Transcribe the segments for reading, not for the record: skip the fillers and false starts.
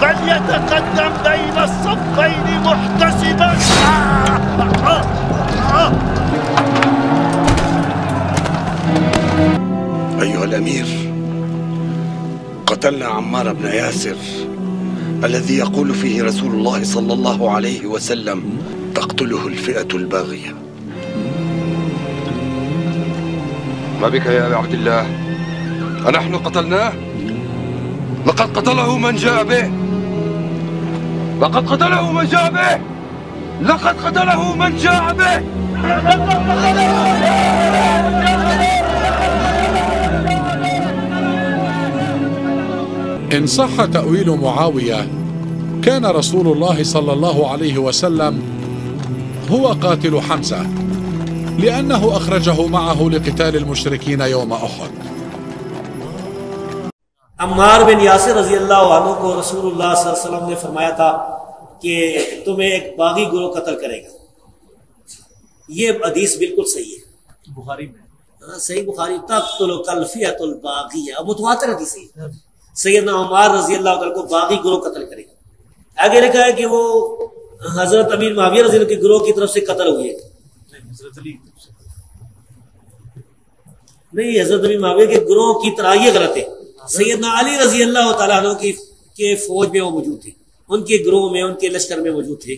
فليتقدم بين الصفين محتسبا. أيها الأمير، قتلنا عمار بن ياسر الذي يقول فيه رسول الله صلى الله عليه وسلم: تقتله الفئة الباغية. ما بك يا أبا عبد الله؟ أنحن قتلناه؟ لقد قتله من جاء به. لقد قتله من جاء به. لقد قتله من جاء به. إن صح تأويل معاوية، كان رسول الله صلى الله عليه وسلم هو قاتل حمزة، لأنه أخرجه معه لقتال المشركين يوم أحد. عمار بن یاسر رضی اللہ عنہ کو رسول اللہ صلی اللہ علیہ وسلم نے فرمایا تھا کہ تمہیں ایک باغی گروہ قتل کرے گا. یہ حدیث بالکل صحیح ہے، بخاری میں صحیح بخاری. تقتل الفئۃ الباغیہ، متواتر حدیث ہے. سیدنا عمار رضی اللہ عنہ کو باغی گروہ قتل کرے گا. آگے لکھا ہے کہ وہ حضرت امیر معاویہ رضی اللہ عنہ کے گروہ کی طرف سے قتل ہوئے. نہیں، حضرت امیر معاویہ کے گروہ کی طرح یہ غلط ہے. سیدنا علی رضی اللہ تعالیٰ عنہ کے فوج میں وہ موجود تھے، ان کے گروہ میں، ان کے لشکر میں موجود تھے.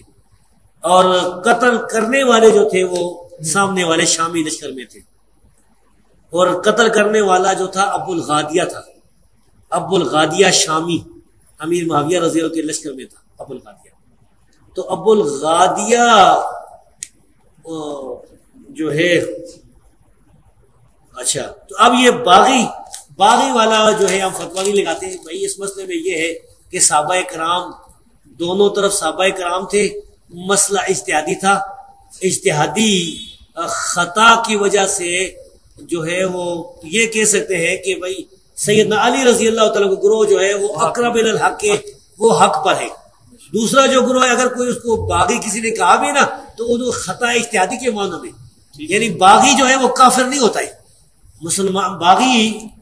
اور قتل کرنے والے جو تھے وہ سامنے والے شامی لشکر میں تھے. اور قتل کرنے والا جو تھا ابو الغادیہ تھا. ابو الغادیہ شامی امیر معاویہ رضی اللہ عنہ کے لشکر میں تھا. ابو الغادیہ تو ابو الغادیہ جو ہے، اچھا تو اب یہ باغی والا جو ہے ہم فتویٰ نہیں لگاتے ہیں بھائی. اس مسئلے میں یہ ہے کہ صحابہ کرام دونوں طرف صحابہ کرام تھے. مسئلہ اجتہادی تھا. اجتہادی خطا کی وجہ سے جو ہے وہ یہ کہہ سکتے ہیں کہ بھائی سیدنا علی رضی اللہ تعالیٰ کا گروہ جو ہے وہ اقرب الی الحق کے، وہ حق پر ہے. دوسرا جو گروہ ہے، اگر کوئی اس کو باغی کسی نے کہا بھی نا تو وہ خطا اجتہادی کے معنی میں، یعنی باغی جو ہے وہ کافر نہیں ہوتا ہے. مسلمان باغی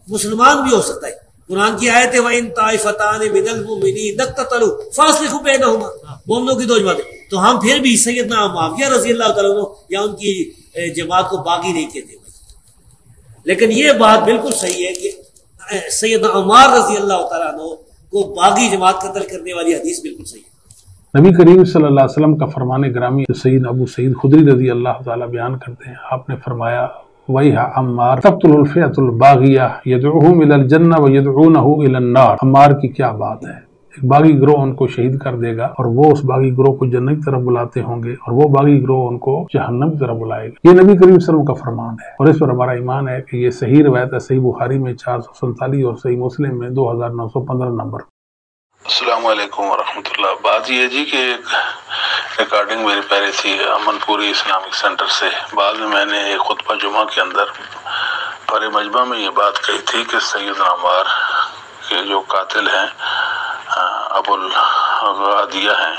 مسلمان بھی ہو سکتا ہے. قرآن کی آیت ہے وَإِن طَائِفَتَانِ مِنَ الْمُؤْمِنِينَ اقْتَتَلُوا فَأَصْلِحُوا بَيْنَهُمَا. مومنوں کی دو جماعتیں، تو ہم پھر بھی سیدنا معاویہ رضی اللہ تعالیٰ عنہ یا ان کی جماعت کو باغی نہیں کہتے. لیکن یہ بات بالکل صحیح ہے کہ سیدنا عمار رضی اللہ تعالیٰ عنہ کو باغی جماعت قتل کرنے والی حدیث بالکل صحیح ہے. نبی کریم صلی اللہ علیہ وسلم کا فرمان گرامی سید ابو سعید خدری رضی اللہ تعالیٰ بیان کرتے ہیں. آپ نے فرمایا وَيْحَ عمار تقتل الفئۃ الباغیہ یدعوہم الی الجنہ ویدعونہ الی النار. عمار کی کیا بات ہے، ایک باغی گروہ ان کو شہید کر دے گا اور وہ اس باغی گروہ کو جنت کی طرف بلاتے ہوں گے اور وہ باغی گروہ ان کو جہنم کی طرف بلائے گا. یہ نبی کریم صلی اللہ علیہ وسلم کا فرمان ہے اور اس پر ہمارا ایمان ہے کہ یہ صحیح روایت ہے. صحیح بخاری میں 447 اور صحیح مسلم میں 2915 نمبر. السلام علیکم ورحمۃ اللہ. بات یہ جی کہ ایک ریکارڈنگ میری پہلے تھی امن پوری اسلامک سینٹر سے. بعد میں نے ایک خطبہ جمعہ کے اندر پر مجمع میں یہ بات کہی تھی کہ سیدنا عمار کے جو قاتل ہیں ابو الغادیہ ہیں،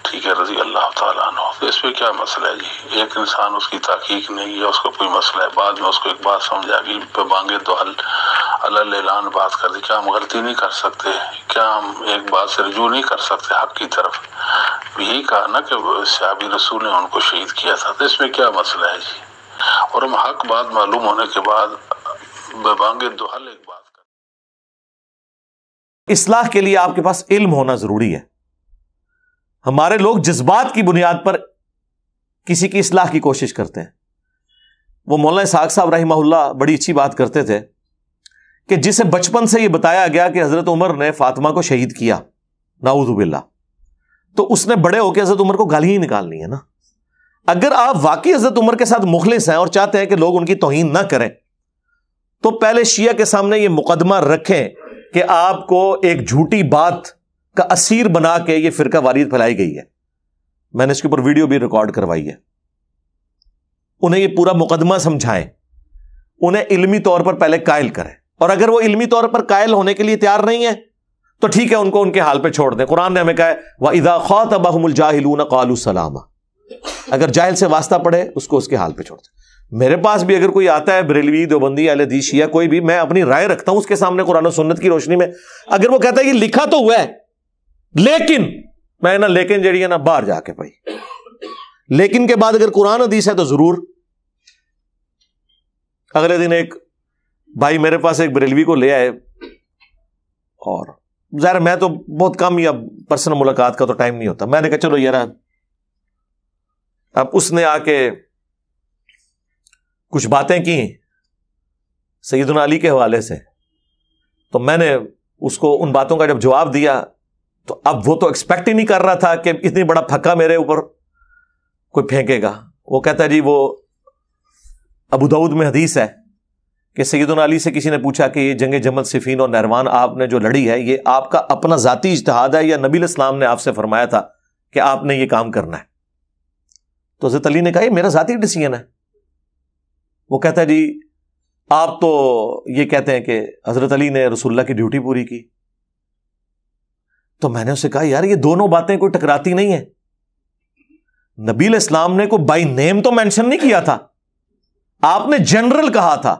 ٹھیک ہے، رضی اللہ تعالیٰ عنہ. تو اس پہ کیا مسئلہ ہے جی؟ ایک انسان اس کی تحقیق نہیں ہے، اس کا کوئی مسئلہ ہے، بعد میں اس کو ایک بات سمجھ آ گئی پہ مانگے تو حل اللہ اعلان بات کر دی. کیا ہم غلطی نہیں کر سکتے؟ کیا ہم ایک بات سے رجوع نہیں کر سکتے حق کی طرف؟ یہی کہا نا کہ صحابی رسول نے ان کو شہید کیا تھا. تو اس میں کیا مسئلہ ہے جی؟ اور ہم حق بات معلوم ہونے کے بعد بے مانگے تو حل ایک بات کر. اصلاح کے لیے آپ کے پاس علم ہونا ضروری ہے. ہمارے لوگ جذبات کی بنیاد پر کسی کی اصلاح کی کوشش کرتے ہیں. وہ مولانا اسحاق صاحب رحمہ اللہ بڑی اچھی بات کرتے تھے کہ جسے بچپن سے یہ بتایا گیا کہ حضرت عمر نے فاطمہ کو شہید کیا، نعوذ باللہ، تو اس نے بڑے ہو کے حضرت عمر کو گالی ہی نکالنی ہے نا. اگر آپ واقعی حضرت عمر کے ساتھ مخلص ہیں اور چاہتے ہیں کہ لوگ ان کی توہین نہ کریں تو پہلے شیعہ کے سامنے یہ مقدمہ رکھیں کہ آپ کو ایک جھوٹی بات کا اسیر بنا کے یہ فرقہ واریت پھیلائی گئی ہے. میں نے اس کے اوپر ویڈیو بھی ریکارڈ کروائی ہے. انہیں یہ پورا مقدمہ سمجھائیں، انہیں علمی طور پر پہلے قائل کریں، اور اگر وہ علمی طور پر قائل ہونے کے لیے تیار نہیں ہے تو ٹھیک ہے، ان کو ان کے حال پہ چھوڑ دیں. قرآن نے ہمیں کہا ہے وَإِذَا خَاطَبَهُمُ الْجَاهِلُونَ قَالُوا سَلَامًا. اگر جاہل سے واسطہ پڑے اس کو اس کے حال پہ چھوڑ دیں. میرے پاس بھی اگر کوئی آتا ہے بریلوی، دیوبندی، اہل حدیث، شیعہ، کوئی بھی، میں اپنی رائے رکھتا ہوں اس کے سامنے قرآن و سنت کی روشنی میں. اگر وہ کہتا ہے یہ لکھا تو ہوا ہے لیکن میں نا لیکن جڑی ہے نا باہر جا کے پائی. لیکن کے بعد اگر قرآن حدیث ہے تو ضرور. اگلے دن ایک بھائی میرے پاس ایک بریلوی کو لے آئے, اور ظاہر میں تو بہت کم یا پرسنل ملاقات کا تو ٹائم نہیں ہوتا. میں نے کہا چلو یار, اب اس نے آ کے کچھ باتیں کی سیدنا علی کے حوالے سے, تو میں نے اس کو ان باتوں کا جب جواب دیا تو اب وہ تو ایکسپیکٹ ہی نہیں کر رہا تھا کہ اتنی بڑا پھکا میرے اوپر کوئی پھینکے گا. وہ کہتا ہے جی وہ ابو داؤد میں حدیث ہے کہ سیدنا علی سے کسی نے پوچھا کہ یہ جنگ جمل صفین اور نہروان آپ نے جو لڑی ہے یہ آپ کا اپنا ذاتی اجتہاد ہے یا نبی علیہ السلام نے آپ سے فرمایا تھا کہ آپ نے یہ کام کرنا ہے؟ تو حضرت علی نے کہا یہ میرا ذاتی ڈیسیژن ہے. وہ کہتا ہے جی آپ تو یہ کہتے ہیں کہ حضرت علی نے رسول اللہ کی ڈیوٹی پوری کی. تو میں نے اسے کہا یار یہ دونوں باتیں کوئی ٹکراتی نہیں ہیں. نبی علیہ السلام نے کوئی بائی نیم تو مینشن نہیں کیا تھا, آپ نے جنرل کہا تھا.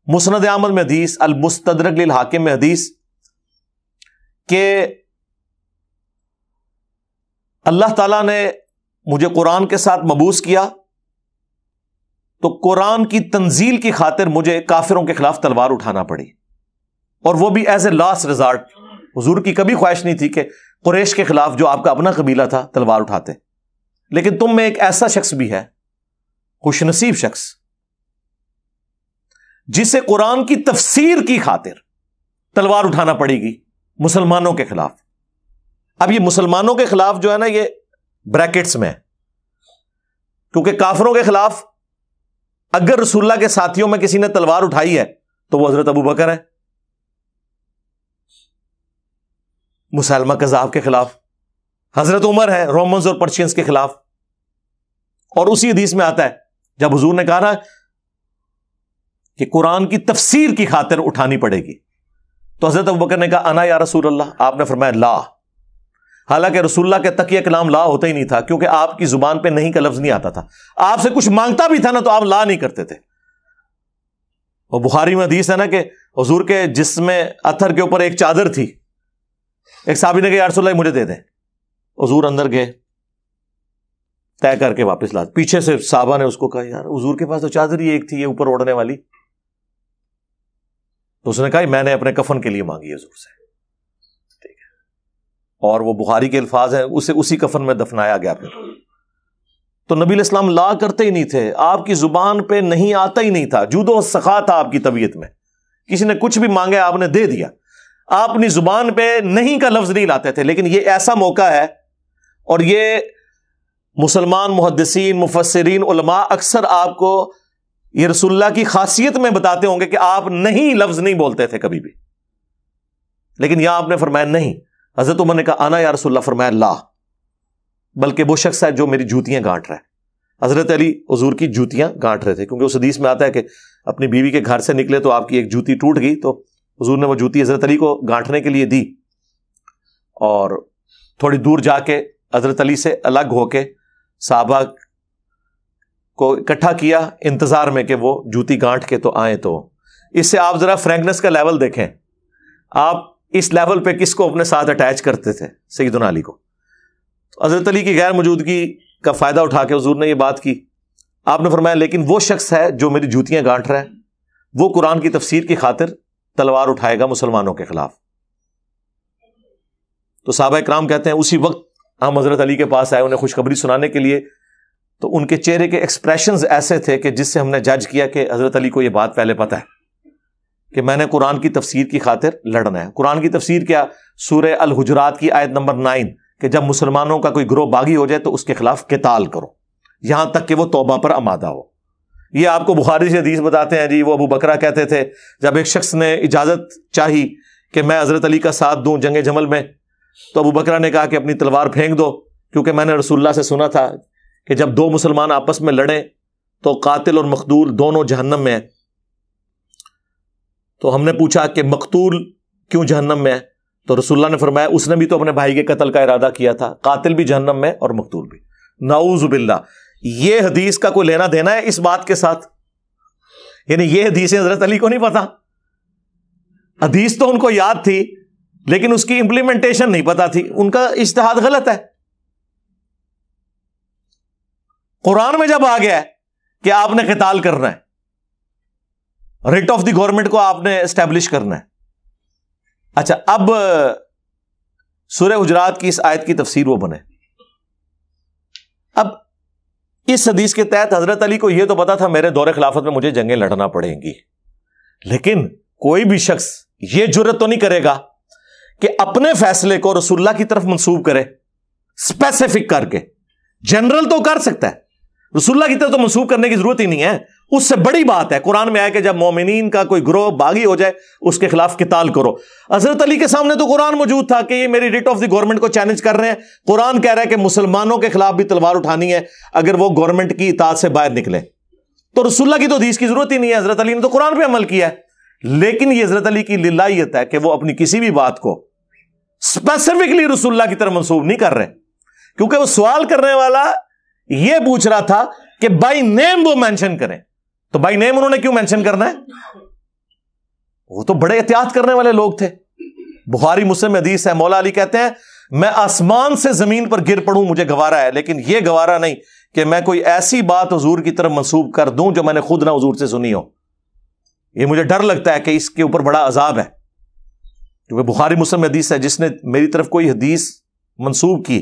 مسند احمد میں حدیث, المستدرک للحاکم میں حدیث کہ اللہ تعالیٰ نے مجھے قرآن کے ساتھ مبعوث کیا تو قرآن کی تنزیل کی خاطر مجھے کافروں کے خلاف تلوار اٹھانا پڑی, اور وہ بھی ایز اے لاسٹ ریزارٹ. حضور کی کبھی خواہش نہیں تھی کہ قریش کے خلاف جو آپ کا اپنا قبیلہ تھا تلوار اٹھاتے, لیکن تم میں ایک ایسا شخص بھی ہے, خوش نصیب شخص, جسے قرآن کی تفسیر کی خاطر تلوار اٹھانا پڑے گی مسلمانوں کے خلاف. اب یہ مسلمانوں کے خلاف جو ہے نا یہ بریکٹس میں ہے, کیونکہ کافروں کے خلاف اگر رسول اللہ کے ساتھیوں میں کسی نے تلوار اٹھائی ہے تو وہ حضرت ابو بکر ہے. مسلمہ کذاب کے خلاف حضرت عمر ہے, رومنز اور پرشینز کے خلاف. اور اسی حدیث میں آتا ہے جب حضور نے کہا نا کہ قرآن کی تفسیر کی خاطر اٹھانی پڑے گی, تو حضرت ابوبکر نے کہا انا یا رسول اللہ. آپ نے فرمایا لا, حالانکہ رسول اللہ کے تک یہ کلام لا ہوتا ہی نہیں تھا, کیونکہ آپ کی زبان پہ نہیں کا لفظ نہیں آتا تھا. آپ سے کچھ مانگتا بھی تھا نا تو آپ لا نہیں کرتے تھے. اور بخاری میں حدیث ہے نا کہ حضور کے جسم اتھر کے اوپر ایک چادر تھی, ایک صحابی نے کہا یا رسول اللہ مجھے دے دیں. حضور اندر گئے, طے کر کے واپس لا. پیچھے سے صحابہ نے اس کو کہا یار حضور کے پاس تو چادر ہی ایک تھی یہ اوپر اوڑھنے والی. تو اس نے کہا میں نے اپنے کفن کے لیے مانگی حضور سے, ٹھیک ہے, اور وہ بخاری کے الفاظ ہیں, اسے اسی کفن میں دفنایا گیا. پھر تو نبی علیہ السلام لا کرتے ہی نہیں تھے, آپ کی زبان پہ نہیں آتا ہی نہیں تھا. جود و سخا تھا آپ کی طبیعت میں, کسی نے کچھ بھی مانگا آپ نے دے دیا. آپ اپنی زبان پہ نہیں کا لفظ نہیں لاتے تھے. لیکن یہ ایسا موقع ہے, اور یہ مسلمان محدثین مفسرین علماء اکثر آپ کو یہ رسول اللہ کی خاصیت میں بتاتے ہوں گے کہ آپ نہیں لفظ نہیں بولتے تھے کبھی بھی. لیکن یہاں آپ نے فرمایا نہیں. حضرت عمر نے کہا انا یا رسول اللہ, فرمایا لا, بلکہ وہ شخص ہے جو میری جوتیاں گانٹ رہا ہے. حضرت علی حضور کی جوتیاں گانٹ رہے تھے, کیونکہ اس حدیث میں آتا ہے کہ اپنی بیوی کے گھر سے نکلے تو آپ کی ایک جوتی ٹوٹ گئی, تو حضور نے وہ جوتی حضرت علی کو گانٹنے کے لیے دی, اور تھوڑی دور جا کے حضرت علی سے الگ ہو کے صحابہ کو اکٹھا کیا انتظار میں کہ وہ جوتی گانٹ کے تو آئیں. تو اس سے آپ ذرا فرینکنس کا لیول دیکھیں, آپ اس لیول پہ کس کو اپنے ساتھ اٹیچ کرتے تھے؟ سیدنا علی کو. حضرت علی کی غیر موجودگی کا فائدہ اٹھا کے حضور نے یہ بات کی. آپ نے فرمایا لیکن وہ شخص ہے جو میری جوتیاں گانٹ رہا ہے, وہ قرآن کی تفسیر کی خاطر تلوار اٹھائے گا مسلمانوں کے خلاف. تو صحابہ کرام کہتے ہیں اسی وقت ہم حضرت علی کے پاس آئے انہیں خوشخبری سنانے کے لیے, تو ان کے چہرے کے ایکسپریشنز ایسے تھے کہ جس سے ہم نے جج کیا کہ حضرت علی کو یہ بات پہلے پتہ ہے کہ میں نے قرآن کی تفسیر کی خاطر لڑنا ہے. قرآن کی تفسیر کیا؟ سورہ الحجرات کی آیت نمبر 9 کہ جب مسلمانوں کا کوئی گروہ باغی ہو جائے تو اس کے خلاف قتال کرو یہاں تک کہ وہ توبہ پر آمادہ ہو. یہ آپ کو بخاری سے حدیث بتاتے ہیں جی وہ ابو بکرہ کہتے تھے جب ایک شخص نے اجازت چاہی کہ میں حضرت علی کا ساتھ دوں جنگ جمل میں, تو ابو بکرہ نے کہا کہ اپنی تلوار پھینک دو, کیونکہ میں نے رسول اللہ سے سنا تھا کہ جب دو مسلمان آپس میں لڑیں تو قاتل اور مقتول دونوں جہنم میں ہیں. تو ہم نے پوچھا کہ مقتول کیوں جہنم میں ہے؟ تو رسول اللہ نے فرمایا اس نے بھی تو اپنے بھائی کے قتل کا ارادہ کیا تھا, قاتل بھی جہنم میں اور مقتول بھی. نعوذ باللہ. یہ حدیث کا کوئی لینا دینا ہے اس بات کے ساتھ؟ یعنی یہ حدیثیں حضرت علی کو نہیں پتا, حدیث تو ان کو یاد تھی لیکن اس کی امپلیمنٹیشن نہیں پتا تھی، ان کا اجتہاد غلط ہے۔ قرآن میں جب آ گیا ہے کہ آپ نے قتال کرنا ہے، ریٹ آف دی گورنمنٹ کو آپ نے اسٹیبلش کرنا ہے۔ اچھا، اب سورہ حجرات کی اس آیت کی تفسیر وہ بنے۔ اب اس حدیث کے تحت حضرت علی کو یہ تو پتا تھا میرے دور خلافت میں مجھے جنگیں لڑنا پڑیں گی، لیکن کوئی بھی شخص یہ جرت تو نہیں کرے گا کہ اپنے فیصلے کو رسول اللہ کی طرف منسوب کرے، اسپیسیفک کر کے۔ جنرل تو کر سکتا ہے، رسول اللہ کی طرف تو منسوب کرنے کی ضرورت ہی نہیں ہے۔ اس سے بڑی بات ہے، قرآن میں آیا کہ جب مومنین کا کوئی گروہ باغی ہو جائے اس کے خلاف قتال کرو۔ حضرت علی کے سامنے تو قرآن موجود تھا کہ یہ میری ریٹ آف دی گورنمنٹ کو چیلنج کر رہے ہیں۔ قرآن کہہ رہا ہے کہ مسلمانوں کے خلاف بھی تلوار اٹھانی ہے اگر وہ گورنمنٹ کی اطاعت سے باہر نکلے، تو رسول اللہ کی تو حدیث کی ضرورت ہی نہیں ہے، حضرت علی نے تو قرآن پہ عمل کیا ہے۔ لیکن یہ حضرت علی کی للہیت ہے کہ وہ اپنی کسی بھی بات کو اسپیسیفکلی رسول اللہ کی طرف منسوب نہیں کر رہے، کیونکہ وہ سوال کرنے والا یہ پوچھ رہا تھا کہ بائی نیم وہ مینشن کریں، تو بائی نیم انہوں نے کیوں مینشن کرنا ہے؟ وہ تو بڑے احتیاط کرنے والے لوگ تھے۔ بخاری مسلم میں حدیث ہے، مولا علی کہتے ہیں میں آسمان سے زمین پر گر پڑوں مجھے گوارا ہے، لیکن یہ گوارا نہیں کہ میں کوئی ایسی بات حضور کی طرف منسوب کر دوں جو میں نے خود نہ حضور سے سنی ہو۔ یہ مجھے ڈر لگتا ہے کہ اس کے اوپر بڑا عذاب ہے، کیونکہ بخاری مسلم میں حدیث ہے جس نے میری طرف کوئی حدیث منسوب کی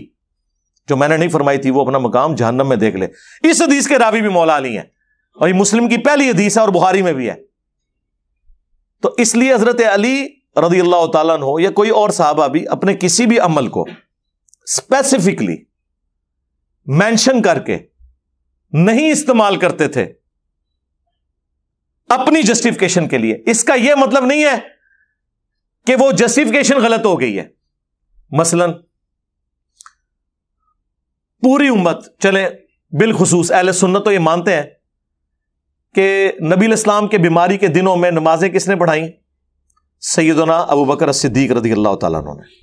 جو میں نے نہیں فرمائی تھی وہ اپنا مقام جہنم میں دیکھ لے۔ اس حدیث کے راوی بھی مولا علی ہیں، اور یہ مسلم کی پہلی حدیث ہے اور بخاری میں بھی ہے۔ تو اس لیے حضرت علی رضی اللہ تعالیٰ عنہ یا کوئی اور صحابہ بھی اپنے کسی بھی عمل کو اسپیسیفکلی مینشن کر کے نہیں استعمال کرتے تھے اپنی جسٹیفیکیشن کے لیے۔ اس کا یہ مطلب نہیں ہے کہ وہ جسٹیفیکیشن غلط ہو گئی ہے۔ مثلا پوری امت، چلے بالخصوص اہل سنت تو یہ مانتے ہیں کہ نبی الاسلام کے بیماری کے دنوں میں نمازیں کس نے پڑھائیں؟ سیدنا ابو بکر الصدیق رضی اللہ تعالیٰ عنہ نے۔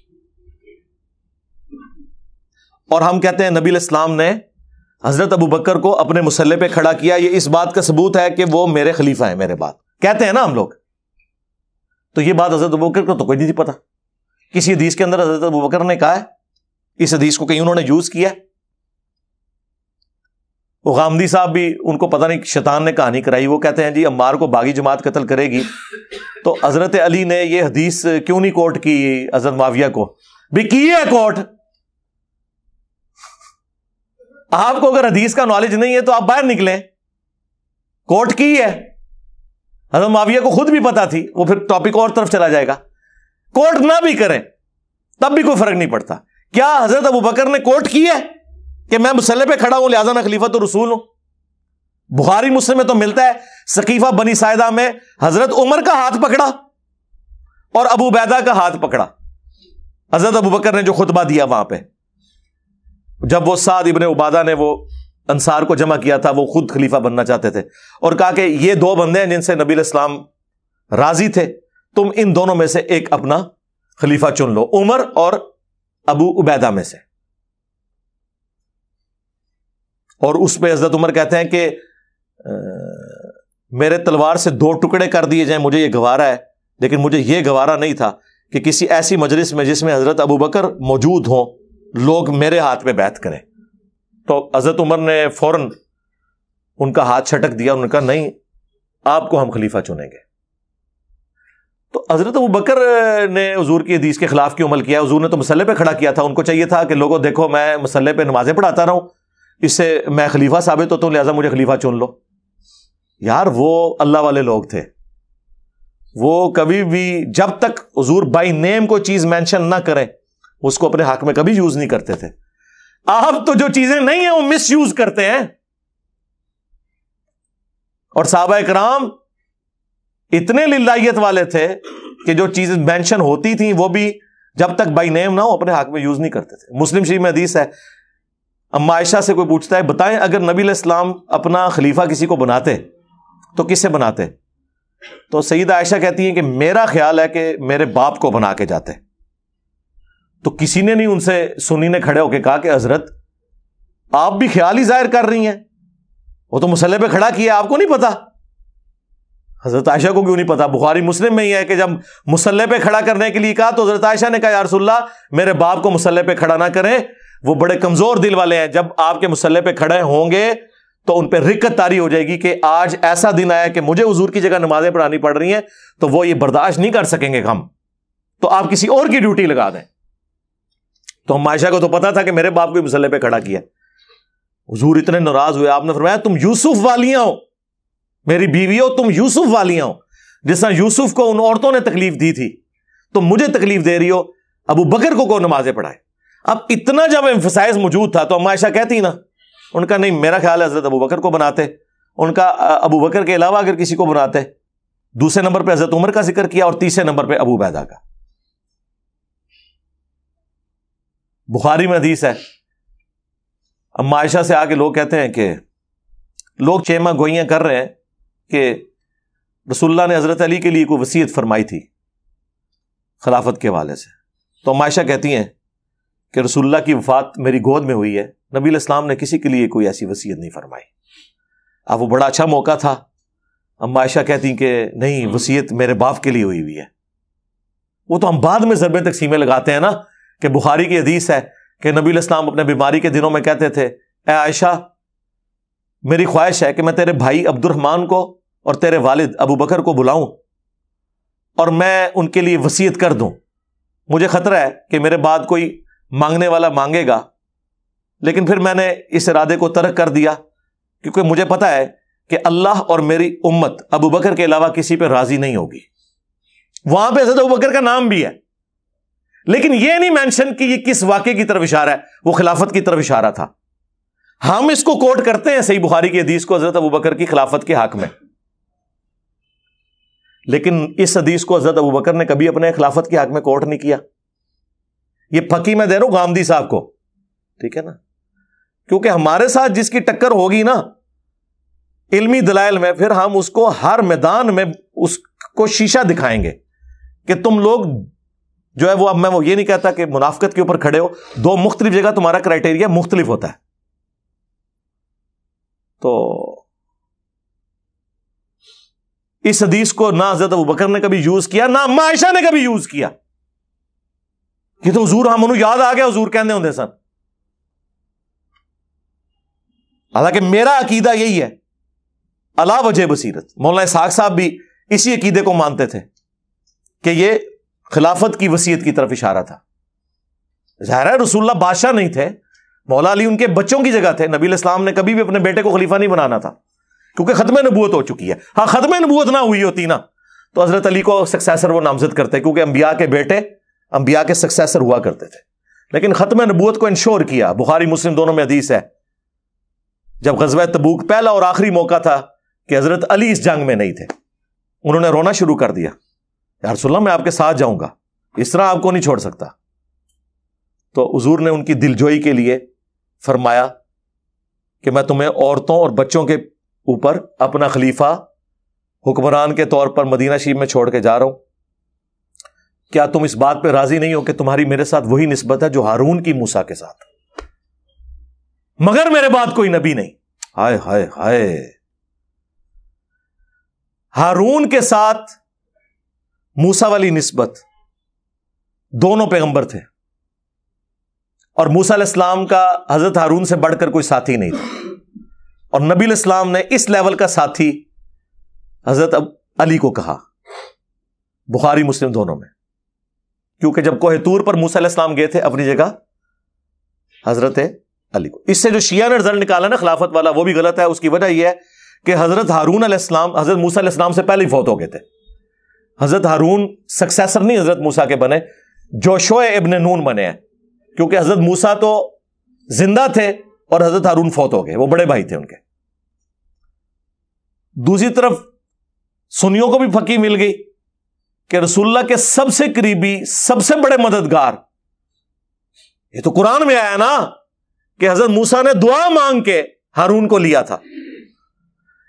اور ہم کہتے ہیں نبی الاسلام نے حضرت ابو بکر کو اپنے مصلی پہ کھڑا کیا، یہ اس بات کا ثبوت ہے کہ وہ میرے خلیفہ ہیں، میرے بعد کہتے ہیں نا ہم لوگ۔ تو یہ بات حضرت ابو بکر کو تو کوئی نہیں تھی پتا۔ کسی حدیث کے اندر حضرت ابو بکر نے کہا ہے، اس حدیث کو کہیں انہوں نے یوز کیا ہے؟ وہ غامدی صاحب بھی ان کو پتہ نہیں شیطان نے کہانی کرائی، وہ کہتے ہیں جی عمار کو باغی جماعت قتل کرے گی، تو حضرت علی نے یہ حدیث کیوں نہیں کوٹ کی حضرت معاویہ کو؟ بھی کی ہے کوٹ۔ آپ کو اگر حدیث کا نالج نہیں ہے تو آپ باہر نکلیں، کوٹ کی ہے۔ حضرت معاویہ کو خود بھی پتا تھی، وہ پھر ٹاپک اور طرف چلا جائے گا۔ کوٹ نہ بھی کریں تب بھی کوئی فرق نہیں پڑتا۔ کیا حضرت ابو بکر نے کوٹ کی ہے کہ میں مصلی پہ کھڑا ہوں لہذا میں خلیفۃ الرسول ہوں؟ بخاری مسلم میں تو ملتا ہے سقیفہ بنی ساعدہ میں حضرت عمر کا ہاتھ پکڑا اور ابو عبیدہ کا ہاتھ پکڑا حضرت ابو بکر نے جو خطبہ دیا وہاں پہ، جب وہ سعد ابن عبادہ نے وہ انصار کو جمع کیا تھا، وہ خود خلیفہ بننا چاہتے تھے، اور کہا کہ یہ دو بندے ہیں جن سے نبی الاسلام راضی تھے، تم ان دونوں میں سے ایک اپنا خلیفہ چن لو، عمر اور ابو عبیدہ میں سے۔ اور اس پہ حضرت عمر کہتے ہیں کہ میرے تلوار سے 2 ٹکڑے کر دیے جائیں، مجھے یہ گوارا ہے، لیکن مجھے یہ گوارا نہیں تھا کہ کسی ایسی مجلس میں جس میں حضرت ابو بکر موجود ہوں لوگ میرے ہاتھ پہ بیعت کریں۔ تو حضرت عمر نے فوراً ان کا ہاتھ چھٹک دیا، انہوں نے کہا نہیں، آپ کو ہم خلیفہ چنیں گے۔ تو حضرت ابو بکر نے حضور کی حدیث کے خلاف کیوں عمل کیا؟ حضور نے تو مصلی پہ کھڑا کیا تھا، ان کو چاہیے تھا کہ لوگوں دیکھو میں مصلی پہ نمازیں پڑھاتا رہا ہوں، اس سے میں خلیفہ ثابت ہوتا ہوں، لہٰذا مجھے خلیفہ چن لو۔ یار وہ اللہ والے لوگ تھے، وہ کبھی بھی جب تک حضور بائی نیم کوئی چیز مینشن نہ کریں اس کو اپنے حق میں کبھی یوز نہیں کرتے تھے۔ آپ تو جو چیزیں نہیں ہیں وہ مس یوز کرتے ہیں، اور صحابہ کرام اتنے للہیت والے تھے کہ جو چیزیں مینشن ہوتی تھیں وہ بھی جب تک بائی نیم نہ ہو اپنے حق میں یوز نہیں کرتے تھے۔ مسلم شریف میں حدیث ہے، اما عائشہ سے کوئی پوچھتا ہے بتائیں اگر نبی علیہ السلام اپنا خلیفہ کسی کو بناتے تو کس سے بناتے؟ تو سیدہ عائشہ کہتی ہیں کہ میرا خیال ہے کہ میرے باپ کو بنا کے جاتے۔ تو کسی نے نہیں ان سے سنی نے کھڑے ہو کے کہا کہ حضرت آپ بھی خیال ہی ظاہر کر رہی ہیں، وہ تو مصلی پہ کھڑا کیا، آپ کو نہیں پتا؟ حضرت عائشہ کو کیوں نہیں پتا؟ بخاری مسلم میں ہی ہے کہ جب مصلی پہ کھڑا کرنے کے لیے کہا تو حضرت عائشہ نے کہا یا رسول اللہ میرے باپ کو مصلی پہ کھڑا نہ کریں، وہ بڑے کمزور دل والے ہیں، جب آپ کے مصلی پہ کھڑے ہوں گے تو ان پہ رکت طاری ہو جائے گی کہ آج ایسا دن آیا کہ مجھے حضور کی جگہ نمازیں پڑھانی پڑ رہی ہیں، تو وہ یہ برداشت نہیں کر سکیں گے ہم، تو آپ کسی اور کی ڈیوٹی لگا دیں۔ تو ہم عائشہ کو تو پتا تھا کہ میرے باپ کو مصلی پہ کھڑا کیا۔ حضور اتنے ناراض ہوئے، آپ نے فرمایا تم یوسف والیاں ہو، میری بیوی ہو، تم یوسف والیاں ہو، جس طرح یوسف کو ان عورتوں نے تکلیف دی تھی تم مجھے تکلیف دے رہی ہو، ابو بکر کو نمازیں پڑھائے۔ اب اتنا جب ایمفسائز موجود تھا تو ہم عائشہ کہتی نا، ان کا نہیں، میرا خیال ہے حضرت ابو بکر کو بناتے، ان کا ابو بکر کے علاوہ اگر کسی کو بناتے۔ دوسرے نمبر پہ حضرت عمر کا ذکر کیا اور تیسرے نمبر پہ ابو عبیدہ کا۔ بخاری میں حدیث ہے، اما عائشہ سے آ کے لوگ کہتے ہیں کہ لوگ چیما گوئیاں کر رہے ہیں کہ رسول اللہ نے حضرت علی کے لیے کوئی وصیت فرمائی تھی خلافت کے حوالے سے، تو اما عائشہ کہتی ہیں کہ رسول اللہ کی وفات میری گود میں ہوئی ہے، نبی علیہ السلام نے کسی کے لیے کوئی ایسی وصیت نہیں فرمائی۔ اب وہ بڑا اچھا موقع تھا، اما عائشہ کہتی کہ نہیں، وصیت میرے باپ کے لیے ہوئی ہے۔ وہ تو ہم بعد میں ضربیں تقسیمیں لگاتے ہیں نا، کہ بخاری کی حدیث ہے کہ نبی علیہ السلام اپنے بیماری کے دنوں میں کہتے تھے اے عائشہ میری خواہش ہے کہ میں تیرے بھائی عبد الرحمن کو اور تیرے والد ابو بکر کو بلاؤں اور میں ان کے لیے وصیت کر دوں، مجھے خطرہ ہے کہ میرے بعد کوئی مانگنے والا مانگے گا، لیکن پھر میں نے اس ارادے کو ترک کر دیا کیونکہ مجھے پتا ہے کہ اللہ اور میری امت ابو بکر کے علاوہ کسی پہ راضی نہیں ہوگی۔ وہاں پہ حضرت ابو بکر کا نام بھی ہے، لیکن یہ نہیں مینشن کہ یہ کس واقعے کی طرف اشارہ ہے، وہ خلافت کی طرف اشارہ تھا۔ ہم اس کو کوٹ کرتے ہیں صحیح بخاری کی حدیث کو حضرت ابو بکر کی خلافت کے حق میں، لیکن اس حدیث کو حضرت ابو بکر نے کبھی اپنے خلافت کے حق میں کوٹ نہیں کیا۔ یہ پھکی میں دے رہا ہوں غامدی صاحب کو، ٹھیک ہے نا، کیونکہ ہمارے ساتھ جس کی ٹکر ہوگی نا علمی دلائل میں، پھر ہم اس کو ہر میدان میں اس کو شیشہ دکھائیں گے کہ تم لوگ جو ہے وہ، اب میں وہ یہ نہیں کہتا کہ منافقت کے اوپر کھڑے ہو، دو مختلف جگہ تمہارا کرائٹیریا مختلف ہوتا ہے۔ تو اس حدیث کو نہ حضرت ابو بکر نے کبھی یوز کیا، نہ اما عائشہ نے کبھی یوز کیا۔ یہ تو حضور ہم انہوں یاد آ گیا حضور کہنے ہوندے سن۔ حالانکہ میرا عقیدہ یہی ہے علا وجہ بصیرت، مولانا اسحاق صاحب بھی اسی عقیدے کو مانتے تھے کہ یہ خلافت کی وصیت کی طرف اشارہ تھا۔ ظاہر ہے رسول اللہ بادشاہ نہیں تھے، مولا علی ان کے بچوں کی جگہ تھے، نبی علیہ السلام نے کبھی بھی اپنے بیٹے کو خلیفہ نہیں بنانا تھا کیونکہ ختم نبوت ہو چکی ہے۔ ہاں ختم نبوت نہ ہوئی ہوتی نا تو حضرت علی کو سکسیسر وہ نامزد کرتے، کیونکہ انبیاء کے بیٹے انبیاء کے سکسیسر ہوا کرتے تھے، لیکن ختم نبوت کو انشور کیا۔ بخاری مسلم دونوں میں حدیث ہے، جب غزوہ تبوک پہلا اور آخری موقع تھا کہ حضرت علی اس جنگ میں نہیں تھے، انہوں نے رونا شروع کر دیا، یا رسول اللہ میں آپ کے ساتھ جاؤں گا، اس طرح آپ کو نہیں چھوڑ سکتا۔ تو حضور نے ان کی دلجوئی کے لیے فرمایا کہ میں تمہیں عورتوں اور بچوں کے اوپر اپنا خلیفہ حکمران کے طور پر مدینہ شریف میں چھوڑ کے جا رہا ہوں، کیا تم اس بات پہ راضی نہیں ہو کہ تمہاری میرے ساتھ وہی نسبت ہے جو ہارون کی موسیٰ کے ساتھ، مگر میرے بعد کوئی نبی نہیں۔ ہائے ہائے ہائے، ہارون کے ساتھ موسیٰ والی نسبت، دونوں پیغمبر تھے اور موسیٰ علیہ السلام کا حضرت ہارون سے بڑھ کر کوئی ساتھی نہیں تھا، اور نبی علیہ السلام نے اس لیول کا ساتھی حضرت علی کو کہا، بخاری مسلم دونوں میں، کیونکہ جب کوہ طور پر موسیٰ علیہ السلام گئے تھے اپنی جگہ حضرت علی کو۔ اس سے جو شیعہ نے رزلٹ نکالا نا خلافت والا، وہ بھی غلط ہے۔ اس کی وجہ یہ ہے کہ حضرت ہارون علیہ السلام حضرت موسیٰ علیہ السلام سے پہلے ہی فوت ہو گئے تھے۔ حضرت ہارون سکسیسر نہیں حضرت موسیٰ کے بنے، جوشع ابن نون بنے ہیں، کیونکہ حضرت موسیٰ تو زندہ تھے اور حضرت ہارون فوت ہو گئے، وہ بڑے بھائی تھے ان کے۔ دوسری طرف سنیوں کو بھی پھکی مل گئی کہ رسول اللہ کے سب سے قریبی، سب سے بڑے مددگار، یہ تو قرآن میں آیا نا کہ حضرت موسیٰ نے دعا مانگ کے ہارون کو لیا تھا۔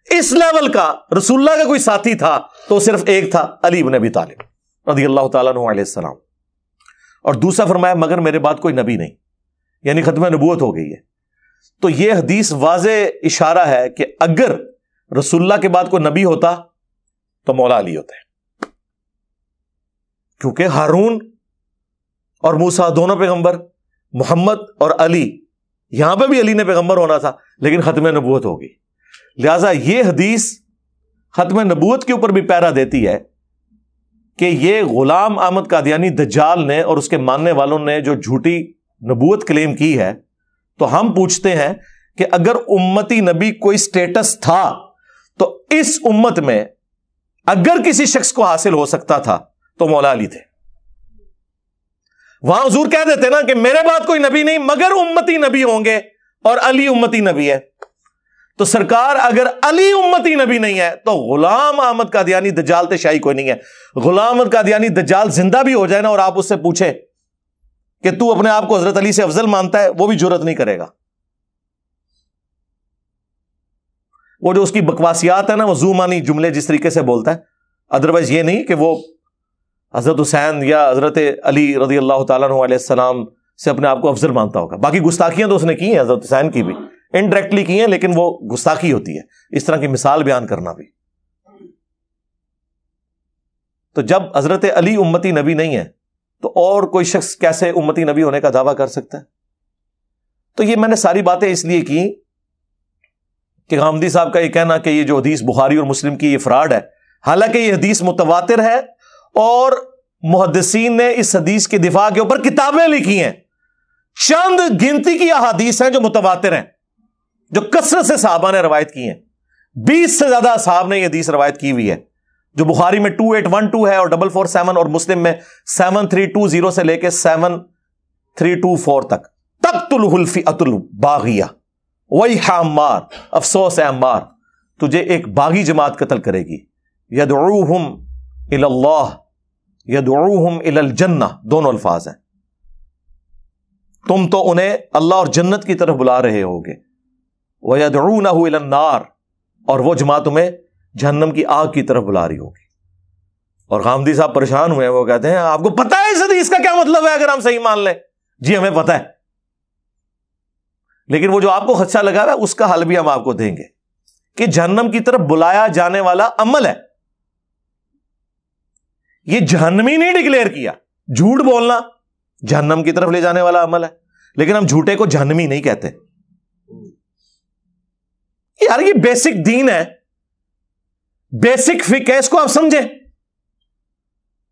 اس لیول کا رسول اللہ کا کوئی ساتھی تھا تو صرف ایک تھا، علی بن ابی طالب رضی اللہ تعالیٰ عنہ علیہ السلام، اور دوسرا فرمایا مگر میرے بعد کوئی نبی نہیں، یعنی ختم نبوت ہو گئی ہے۔ تو یہ حدیث واضح اشارہ ہے کہ اگر رسول اللہ کے بعد کوئی نبی ہوتا تو مولا علی ہوتے ہیں، کیونکہ ہارون اور موسیٰ دونوں پیغمبر، محمد اور علی، یہاں پہ بھی علی نے پیغمبر ہونا تھا لیکن ختم نبوت ہوگی. لہذا یہ حدیث ختم نبوت کے اوپر بھی پیرا دیتی ہے کہ یہ غلام احمد قادیانی دجال نے اور اس کے ماننے والوں نے جو جھوٹی نبوت کلیم کی ہے، تو ہم پوچھتے ہیں کہ اگر امتی نبی کوئی سٹیٹس تھا تو اس امت میں اگر کسی شخص کو حاصل ہو سکتا تھا تو مولا علی تھے. وہاں حضور کہہ دیتے نا کہ میرے بعد کوئی نبی نہیں مگر امتی نبی ہوں گے اور علی امتی نبی ہے. تو سرکار اگر علی امتی نبی نہیں ہے تو غلام احمد قادیانی دجال تے شاہی کوئی نہیں ہے. غلام احمد قادیانی دجال زندہ بھی ہو جائے نا اور آپ اس سے پوچھے کہ تو اپنے آپ کو حضرت علی سے افضل مانتا ہے، وہ بھی جرت نہیں کرے گا. وہ جو اس کی بکواسیات ہے نا، وہ زومانی جملے جس طریقے سے بولتا ہے، ادروائز یہ نہیں کہ وہ حضرت حسین یا حضرت علی رضی اللہ تعالیٰ عنہ علیہ السلام سے اپنے آپ کو افضل مانتا ہوگا. باقی گستاخیاں تو اس نے کی ہیں حضرت حسین کی بھی، انڈائریکٹلی کی ہیں، لیکن وہ گستاخی ہوتی ہے اس طرح کی مثال بیان کرنا بھی. تو جب حضرت علی امتی نبی نہیں ہے تو اور کوئی شخص کیسے امتی نبی ہونے کا دعویٰ کر سکتا ہے؟ تو یہ میں نے ساری باتیں اس لیے کی کہ غامدی صاحب کا یہ کہنا کہ یہ جو حدیث بخاری اور مسلم کی یہ فراڈ ہے، حالانکہ یہ حدیث متواتر ہے اور محدثین نے اس حدیث کے دفاع کے اوپر کتابیں لکھی ہیں. چند گنتی کی احادیث ہیں جو متواتر ہیں، جو کثرت سے صحابہ نے روایت کی ہیں. 20 سے زیادہ اصحاب نے یہ حدیث روایت کی ہوئی ہے، جو بخاری میں 2812 ہے اور 447 اور مسلم میں 7320 سے لے کے 7324 تک. تقتلہ الفئۃ الباغیہ ویح عمار، افسوس ہے عمار، تجھے ایک باغی جماعت قتل کرے گی. یدعوہم الی اللہ یدعوہم الی الجنہ، دونوں الفاظ ہیں. تم تو انہیں اللہ اور جنت کی طرف بلا رہے ہوگے. ویدعونہ الی النار، اور وہ جماعت تمہیں جہنم کی آگ کی طرف بلا رہی ہوگی. اور غامدی صاحب پریشان ہوئے، وہ کہتے ہیں آپ کو پتہ ہے اس حدیث کا کیا مطلب ہے اگر ہم صحیح مان لیں؟ جی ہمیں پتہ ہے، لیکن وہ جو آپ کو خدشہ لگا ہوا ہے اس کا حل بھی ہم آپ کو دیں گے کہ جہنم کی طرف بلایا جانے والا عمل ہے. یہ جہنمی نہیں ڈکلیئر کیا، جھوٹ بولنا جہنم کی طرف لے جانے والا عمل ہے، لیکن ہم جھوٹے کو جہنمی نہیں کہتے. یار یہ بیسک دین ہے، بیسک فقہ ہے، اس کو آپ سمجھیں.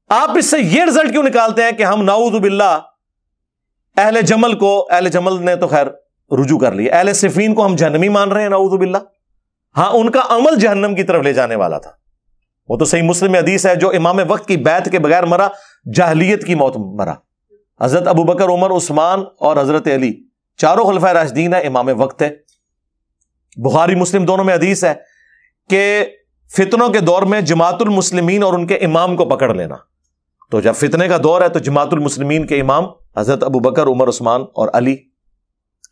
آپ اس سے یہ رزلٹ کیوں نکالتے ہیں کہ ہم نعوذ باللہ اہل جمل کو، اہل جمل نے تو خیر رجوع کر لیا، اہل صفین کو ہم جہنمی مان رہے ہیں نعوذ باللہ. ہاں ان کا عمل جہنم کی طرف لے جانے والا تھا. وہ تو صحیح مسلم میں حدیث ہے، جو امام وقت کی بیعت کے بغیر مرا جاہلیت کی موت مرا. حضرت ابو بکر، عمر، عثمان اور حضرت علی چاروں خلفائے راشدین ہیں، امام وقت ہے. بخاری مسلم دونوں میں حدیث ہے کہ فتنوں کے دور میں جماعت المسلمین اور ان کے امام کو پکڑ لینا. تو جب فتنے کا دور ہے تو جماعت المسلمین کے امام حضرت ابو بکر، عمر، عثمان اور علی.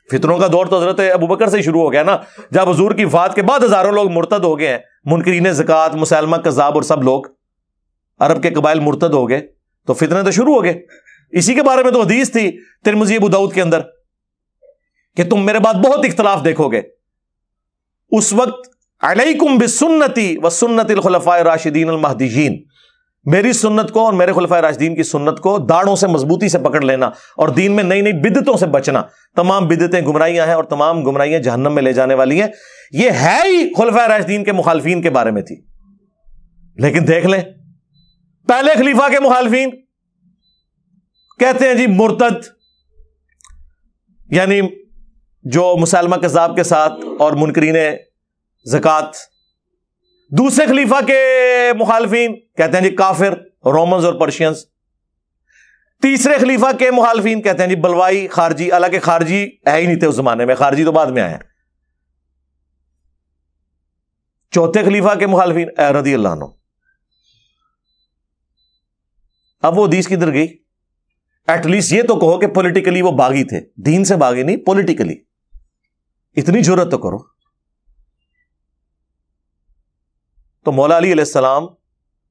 فتنوں کا دور تو حضرت ابو بکر سے شروع ہو گیا نا، جب حضور کی وفات کے بعد ہزاروں لوگ مرتد ہو گئے ہیں، منکرین زکوٰۃ، مسلمہ کذاب اور سب لوگ عرب کے قبائل مرتد ہو گئے، تو فتنے تو شروع ہو گئے. اسی کے بارے میں تو حدیث تھی ترمذی ابو داؤد کے اندر کہ تم میرے بعد بہت اختلاف دیکھو گے. اس وقت علیکم بسنتی وسنت الخلفاء الراشدین المہدیین، میری سنت کو اور میرے خلفائے راشدین کی سنت کو داڑھوں سے مضبوطی سے پکڑ لینا، اور دین میں نئی نئی بدعتوں سے بچنا. تمام بدعتیں گمراہیاں ہیں اور تمام گمراہیاں جہنم میں لے جانے والی ہیں. یہ ہے ہی خلفائے راشدین کے مخالفین کے بارے میں تھی. لیکن دیکھ لیں پہلے خلیفہ کے مخالفین کہتے ہیں جی مرتد، یعنی جو مسلمہ کذاب کے ساتھ اور منکرین زکوٰۃ. دوسرے خلیفہ کے مخالفین کہتے ہیں جی کافر، رومنز اور پرشینز. تیسرے خلیفہ کے مخالفین کہتے ہیں جی بلوائی، خارجی، حالانکہ خارجی ہے ہی نہیں تھے اس زمانے میں، خارجی تو بعد میں آئے. چوتھے خلیفہ کے مخالفین رضی اللہ عنہ. اب وہ حدیث کدھر گئی؟ ایٹ لیسٹ یہ تو کہو کہ پولیٹیکلی وہ باغی تھے، دین سے باغی نہیں، پولیٹیکلی. اتنی جرت تو کرو. تو مولا علی علیہ السلام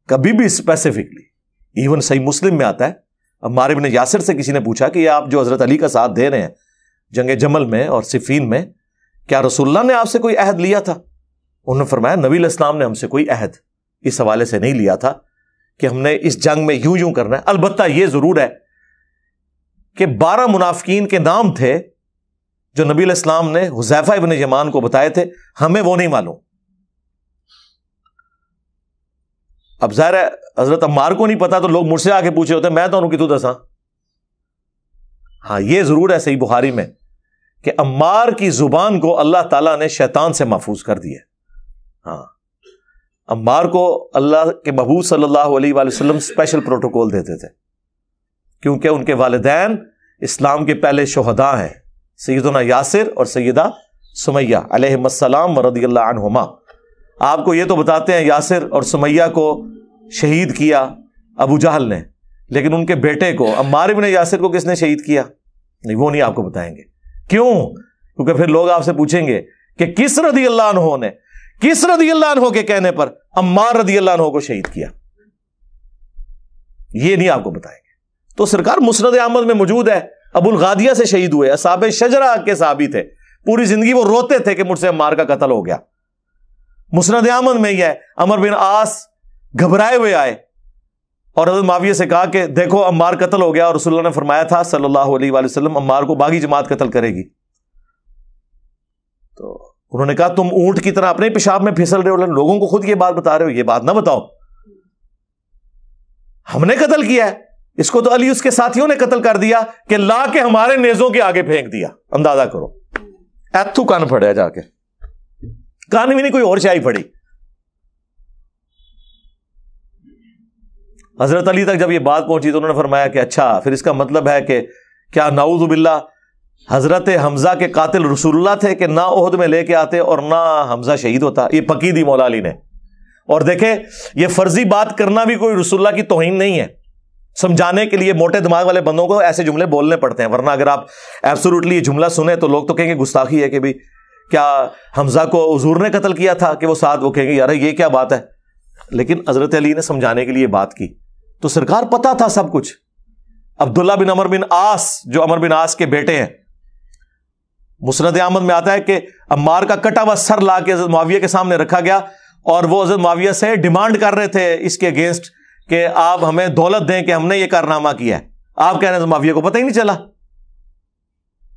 کبھی بھی اسپیسیفکلی، ایون صحیح مسلم میں آتا ہے، عمار بن یاسر سے کسی نے پوچھا کہ آپ جو حضرت علی کا ساتھ دے رہے ہیں جنگ جمل میں اور صفین میں، کیا رسول اللہ نے آپ سے کوئی عہد لیا تھا؟ انہوں نے فرمایا نبی علیہ السلام نے ہم سے کوئی عہد اس حوالے سے نہیں لیا تھا کہ ہم نے اس جنگ میں یوں کرنا ہے. البتہ یہ ضرور ہے کہ 12 منافقین کے نام تھے جو نبی علیہ السلام نے حذیفہ ابن یمان کو بتائے تھے, ہمیں وہ نہیں معلوم. اب ظاہر ہے حضرت عمار کو نہیں پتا تو لوگ مجھ سے آ کے پوچھے ہوتے میں تو انہوں کی تو دساں. ہاں یہ ضرور ہے صحیح بخاری میں کہ عمار کی زبان کو اللہ تعالیٰ نے شیطان سے محفوظ کر دیا. ہاں عمار کو اللہ کے محبوب صلی اللہ علیہ وآلہ وسلم اسپیشل پروٹوکول دیتے تھے کیونکہ ان کے والدین اسلام کے پہلے شہداء ہیں, سیدنا یاسر اور سیدہ سمیہ علیہم السلام رضی اللہ عنہما. آپ کو یہ تو بتاتے ہیں یاسر اور سمیہ کو شہید کیا ابو جہل نے, لیکن ان کے بیٹے کو عمار بن یاسر کو کس نے شہید کیا؟ نہیں, وہ نہیں آپ کو بتائیں گے. کیوں؟ کیونکہ پھر لوگ آپ سے پوچھیں گے کہ کس رضی اللہ عنہ نے کس رضی اللہ عنہ کے کہنے پر عمار رضی اللہ عنہ کو شہید کیا, یہ نہیں آپ کو بتائیں گے. تو سرکار مسند احمد میں موجود ہے, ابو الغادیہ سے شہید ہوئے, اصحاب شجرہ کے صحابی تھے, پوری زندگی وہ روتے تھے کہ مجھ سے عمار کا قتل ہو گیا. مسند احمد میں یہ ہے عمر بن عاص گھبرائے ہوئے آئے اور حضرت معاویہ سے کہا کہ دیکھو عمار قتل ہو گیا, اور رسول اللہ نے فرمایا تھا صلی اللہ علیہ وآلہ وسلم عمار کو باغی جماعت قتل کرے گی. تو انہوں نے کہا تم اونٹ کی طرح اپنے پیشاب میں پھسل رہے ہو, لوگوں کو خود یہ بات بتا رہے ہو, یہ بات نہ بتاؤ, ہم نے قتل کیا ہے, اس کو تو علی اس کے ساتھیوں نے قتل کر دیا کہ لا کے ہمارے نیزوں کے آگے پھینک دیا. اندازہ کرو, ایتھو کان پھڑیا جا کے, کان بھی نہیں کوئی اور شاہی پڑی. حضرت علی تک جب یہ بات پہنچی تو انہوں نے فرمایا کہ اچھا پھر اس کا مطلب ہے کہ کیا نعوذ باللہ حضرت حمزہ کے قاتل رسول اللہ تھے کہ نہ عہد میں لے کے آتے اور نہ حمزہ شہید ہوتا. یہ پکی دی مولا علی نے. اور دیکھیں یہ فرضی بات کرنا بھی کوئی رسول اللہ کی توہین نہیں ہے. سمجھانے کے لیے موٹے دماغ والے بندوں کو ایسے جملے بولنے پڑتے ہیں, ورنہ اگر آپ ایبسولوٹلی یہ جملہ سنیں تو لوگ تو کہیں گے گستاخی ہے کہ بھی کیا حمزہ کو حضور نے قتل کیا تھا کہ وہ ساتھ, وہ کہیں گے یار یہ کیا بات ہے. لیکن حضرت علی نے سمجھانے کے لیے بات کی تو سرکار پتا تھا سب کچھ. عبداللہ بن عمر بن عاص جو عمر بن عاص کے بیٹے ہیں, مسند احمد میں آتا ہے کہ عمار کا کٹا ہوا سر لا کے حضرت معاویہ کے سامنے رکھا گیا اور وہ حضرت معاویہ سے ڈیمانڈ کر رہے تھے اس کے اگینسٹ کہ آپ ہمیں دولت دیں کہ ہم نے یہ کارنامہ کیا ہے. آپ کہہ رہے ہیں معاویہ کو پتہ ہی نہیں چلا.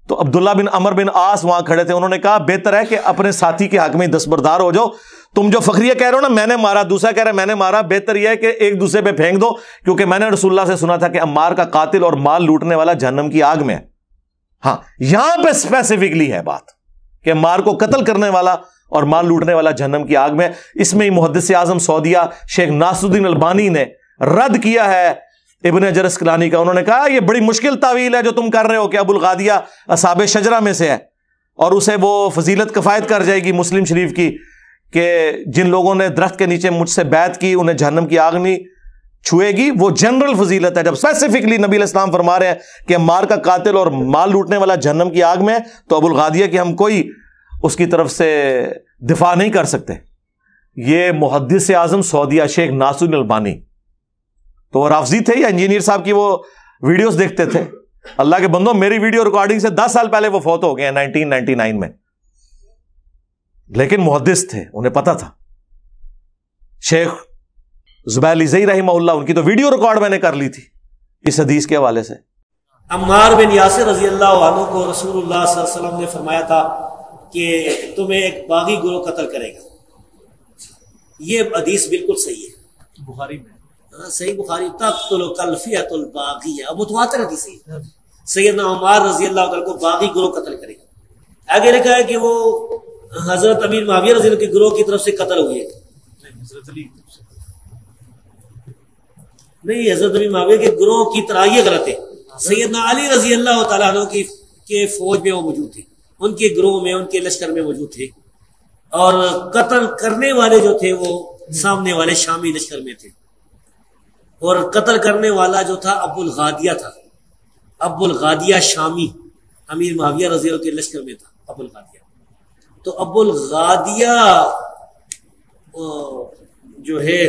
تو عبداللہ بن عمر بن عاص وہاں کھڑے تھے, انہوں نے کہا بہتر ہے کہ اپنے ساتھی کے حق میں دستبردار ہو جاؤ. تم جو فخریہ کہہ رہے ہو نا میں نے مارا, دوسرا کہہ رہا ہے میں نے مارا, بہتر یہ ہے کہ ایک دوسرے پہ پھینک دو, کیونکہ میں نے رسول اللہ سے سنا تھا کہ عمار کا قاتل اور مال لوٹنے والا جہنم کی آگ میں ہے. ہاں یہاں پہ اسپیسیفکلی ہے بات کہ عمار کو قتل کرنے والا اور مال لوٹنے والا جہنم کی آگ میں. اس میں ہی محدث اعظم سعودیہ شیخ ناصر الدین البانی نے رد کیا ہے ابن حجر اسقلانی کا. انہوں نے کہا یہ بڑی مشکل تعویل ہے جو تم کر رہے ہو کہ ابو الغادیہ اصحاب شجرہ میں سے ہے اور اسے وہ فضیلت کفایت کر جائے گی مسلم شریف کی کہ جن لوگوں نے درخت کے نیچے مجھ سے بیعت کی انہیں جہنم کی آگ نہیں چھوئے گی. وہ جنرل فضیلت ہے. جب اسپیسیفکلی نبی علیہ السلام فرما رہے ہیں کہ عمار کا قاتل اور مال لوٹنے والا جہنم کی آگ میں ہے, تو ابو الغادیہ کی ہم کوئی اس کی طرف سے دفاع نہیں کر سکتے. یہ محدث اعظم سعودیہ شیخ ناصر الدین البانی تو وہ رافضی تھے یا انجینئر صاحب کی وہ ویڈیوز دیکھتے تھے. اللہ کے بندوں میری ویڈیو ریکارڈنگ سے 10 سال پہلے وہ فوت ہو گئے ہیں 1999 میں, لیکن محدث تھے, انہیں پتا تھا. شیخ زبیر الزئی رحمہ اللہ ان کی تو ویڈیو ریکارڈ میں نے کر لی تھی اس حدیث کے حوالے سے. عمار بن یاسر رضی اللہ عنہ کو رسول اللہ صلی اللہ علیہ وسلم نے فرمایا تھا کہ تمہیں ایک باغی گروہ قتل کرے گا. یہ حدیث بالکل صحیح ہے, بخاری میں صحیح بخاری تقتل الفئۃ الباغیہ, متواتر حدیث ہے. سیدنا عمار رضی اللہ عنہ کو باغی گروہ قتل کرے گا. آگے لکھا ہے کہ وہ حضرت امیر معاویہ رضی اللہ کے گروہ کی طرف سے قتل ہوئے. حضرت علی نہیں, حضرت امیر معاویہ کے گروہ کی طرح یہ غلط ہے. سیدنا علی رضی اللہ تعالیٰ عنہ کی فوج میں وہ موجود تھے, ان کے گروہ میں ان کے لشکر میں موجود تھے, اور قتل کرنے والے جو تھے وہ سامنے والے شامی لشکر میں تھے, اور قتل کرنے والا جو تھا ابو الغادیہ تھا. ابو الغادیہ شامی امیر معاویہ رضی اللہ کے لشکر میں تھا ابو الغادیہ. تو ابو الغادیہ جو ہے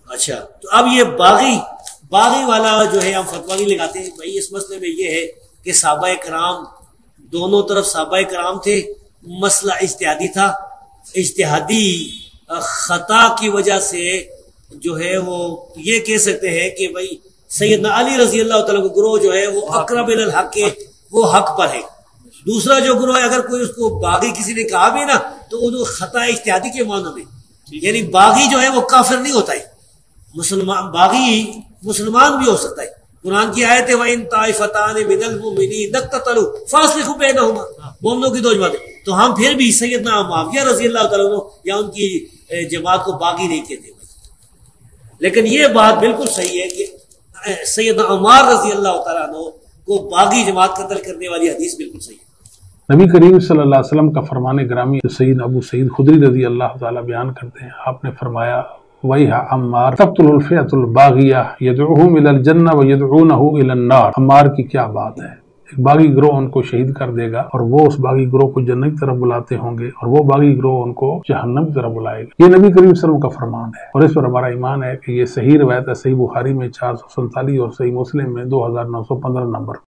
اچھا, تو اب یہ باغی والا جو ہے ہم فتویٰ نہیں لگاتے ہیں بھائی. اس مسئلے میں یہ ہے کہ صحابہ کرام دونوں طرف صحابہ کرام تھے, مسئلہ اجتہادی تھا, اجتہادی خطا کی وجہ سے جو ہے وہ یہ کہہ سکتے ہیں کہ بھائی سیدنا علی رضی اللہ تعالیٰ کا گروہ جو ہے وہ اقرب الی الحق ہے، وہ حق پر ہے. دوسرا جو گروہ ہے اگر کوئی اس کو باغی کسی نے کہا بھی نا تو وہ خطا اجتہادی کے معنی میں، یعنی باغی جو ہے وہ کافر نہیں ہوتا ہے، مسلمان باغی مسلمان بھی ہو سکتا ہے. قرآن کی آیت ہے وَإِن طَائِفَتَانِ مِنَ الْمُؤْمِنِينَ اقْتَتَلُوا فَأَصْلِحُوا بَيْنَهُمَا. مومنوں کی دو جماعتیں، تو ہم پھر بھی سیدنا معاویہ رضی اللہ تعالیٰ عنہ یا ان کی جماعت کو باغی نہیں کہتے. لیکن یہ بات بالکل صحیح ہے کہ سیدنا عمار رضی اللہ تعالیٰ عنہ کو باغی جماعت قتل کرنے والی حدیث بالکل صحیح ہے. نبی کریم صلی اللہ علیہ وسلم کا فرمان گرامی سید ابو سعید خدری رضی اللہ تعالیٰ بیان کرتے ہیں، آپ نے فرمایا وَيْحَ عمار تقتل الفئة الباغیہ یدعوہم الی الجنہ ویدعونہ الی النار. عمار کی کیا بات ہے، ایک باغی گروہ ان کو شہید کر دے گا اور وہ اس باغی گروہ کو جنت کی طرف بلاتے ہوں گے اور وہ باغی گروہ ان کو جہنم کی طرف بلائے گا. یہ نبی کریم صلی اللہ علیہ وسلم کا فرمان ہے اور اس پر ہمارا ایمان ہے کہ یہ صحیح روایت ہے، صحیح بخاری میں 447 اور صحیح مسلم میں 2915 نمبر.